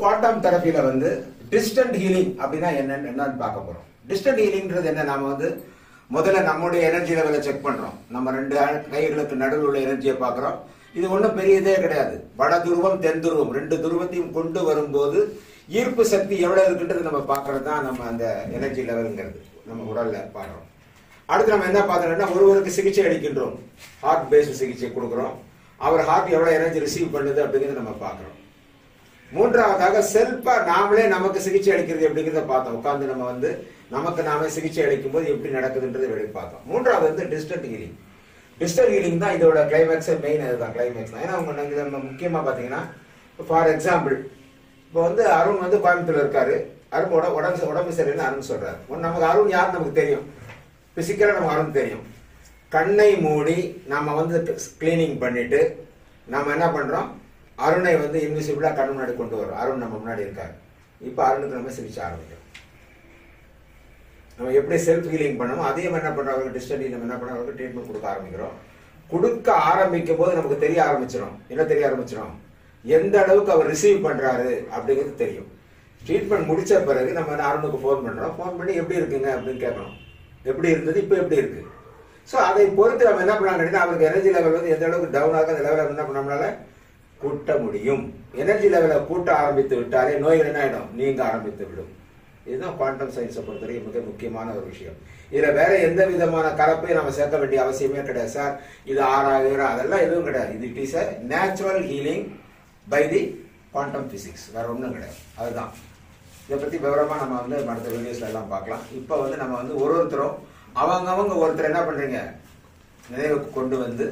Quantum தெரபியில வந்து distant healing அப்படின்னா என்னன்னு பார்க்க போறோம். டிஸ்டன்ட் ஹீலிங்ன்றது என்ன? நாம வந்து முதல்ல நம்முடைய எனர்ஜி லெவலை செக் பண்றோம். நம்ம ரெண்டு கைகளுக்கு நடுவில் உள்ள எனர்ஜியை பார்க்கிறோம். இது ஒன்றும் பெரிய இதே கிடையாது. வட துருவம் தென் துருவம் ரெண்டு துருவத்தையும் கொண்டு வரும்போது ஈர்ப்பு சக்தி எவ்வளவு இருக்குன்றது நம்ம பார்க்கறது தான் நம்ம அந்த எனர்ஜி லெவலுங்கிறது நம்ம உடல்ல பார்க்கிறோம். அடுத்து நம்ம என்ன பார்த்தோம்னா, ஒருவருக்கு சிகிச்சை அளிக்கின்றோம், ஹார்ட் பேஸ்ட் சிகிச்சை கொடுக்குறோம். அவர் ஹார்ட் எவ்வளவு எனர்ஜி ரிசீவ் பண்ணுது அப்படிங்கிறத நம்ம பார்க்கிறோம். மூன்றாவதாக செல்ஃபா நாமளே நமக்கு சிகிச்சை அளிக்கிறது எப்படிங்கிறத பார்த்தோம். உட்கார்ந்து நம்ம வந்து நமக்கு நாமே சிகிச்சை அளிக்கும் போது எப்படி நடக்குதுன்றது வெளியே பார்த்தோம். மூன்றாவது வந்து டிஸ்டன்ட் ஹீலிங். டிஸ்டன்ட் ஹீலிங் தான் இதோட கிளைமேக்ஸ், மெயின் அதுதான் கிளைமேக்ஸ் தான். ஏன்னா நம்ம முக்கியமா பாத்தீங்கன்னா, ஃபார் எக்ஸாம்பிள் இப்போ வந்து அருண் வந்து கோயம்புத்தூர்ல இருக்காரு. அருணோட உடம்பு சரியில்லைன்னு அருண் சொல்றாரு. நமக்கு அருண் யார் நமக்கு தெரியும், பிசிக்கலா நமக்கு அருண் தெரியும். கண்ணை மூடி நம்ம வந்து கிளீனிங் பண்ணிட்டு நம்ம என்ன பண்றோம், அருணை வந்து இன்விசிபிளா கண் முன்னாடி கொண்டு வரோம். அருண் நம்ம முன்னாடி இருக்காரு. இப்ப அருணுக்கு நம்ம சிகிச்சை ஆரம்பிக்கிறோம். நம்ம எப்படி செல்ஃப் ஹீலிங் பண்ணணும் அதே மாதிரி என்ன பண்றோம், அவருக்கு டிஸ்டன்ட் நம்ம என்ன பண்றோம், அவருக்கு ட்ரீட்மெண்ட் கொடுக்க ஆரம்பிக்கிறோம். கொடுக்க ஆரம்பிக்கும் போது நமக்கு தெரிய ஆரம்பிச்சிடும். என்ன தெரிய ஆரம்பிச்சிடும், எந்த அளவுக்கு அவர் ரிசீவ் பண்றாரு அப்படிங்கிறது தெரியும். ட்ரீட்மெண்ட் முடிச்ச பிறகு நம்ம அருணுக்கு ஃபோன் பண்றோம். ஃபோன் பண்ணி எப்படி இருக்குங்க அப்படின்னு கேட்கணும். எப்படி இருந்தது, இப்போ எப்படி இருக்கு. ஸோ அதை பொறுத்து நம்ம என்ன பண்ணலாம் கேட்டீங்கன்னா, அவருக்கு எனர்ஜி லெவல் வந்து எந்த அளவுக்கு டவுன் ஆக அந்த லெவலில் என்ன பண்ண கூட்ட முடியும். எனர்ஜி லெவலை கூட்ட ஆரம்பித்து விட்டாலே நோய்கள் என்ன ஆயிடும், நீங்க ஆரம்பித்து விடும். இதுதான் குவாண்டம் சயின்ஸை பொறுத்தவரைக்கும் மிக முக்கியமான ஒரு விஷயம். இதுல வேற எந்த விதமான கலப்பையும் நம்ம சேர்க்க வேண்டிய அவசியமே கிடையாது. சார் இது 6,000 அதெல்லாம் எதுவும் கிடையாது. இது it is a natural healing by the quantum physics, வேற ஒன்றும் கிடையாது. அதுதான் இதை பத்தி விவரமா நம்ம வந்து அடுத்த வீடியோஸ்ல எல்லாம் பார்க்கலாம். இப்போ வந்து நம்ம வந்து ஒருத்தரும் அவங்க ஒருத்தர் என்ன பண்றீங்க, நினைவுக்கு கொண்டு வந்து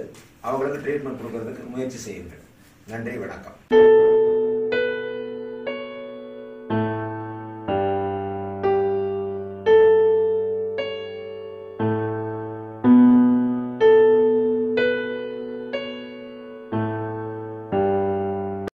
அவங்களுக்கு ட்ரீட்மெண்ட் கொடுக்கறதுக்கு முயற்சி செய்யுங்கள். நன்றி, வணக்கம்.